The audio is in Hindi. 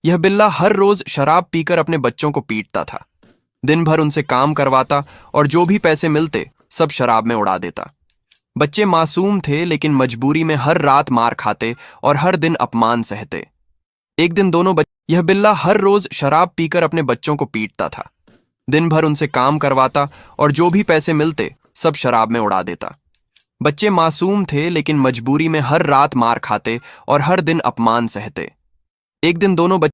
यह बिल्ला हर रोज शराब पीकर अपने बच्चों को पीटता था। दिन भर उनसे काम करवाता और जो भी पैसे मिलते सब शराब में उड़ा देता। बच्चे मासूम थे लेकिन मजबूरी में हर रात मार खाते और हर दिन अपमान सहते। एक दिन यह बिल्ला हर रोज शराब पीकर अपने बच्चों को पीटता था। दिन भर उनसे काम करवाता और जो भी पैसे मिलते सब शराब में उड़ा देता। बच्चे मासूम थे लेकिन मजबूरी में हर रात मार खाते और हर दिन अपमान सहते। एक दिन दोनों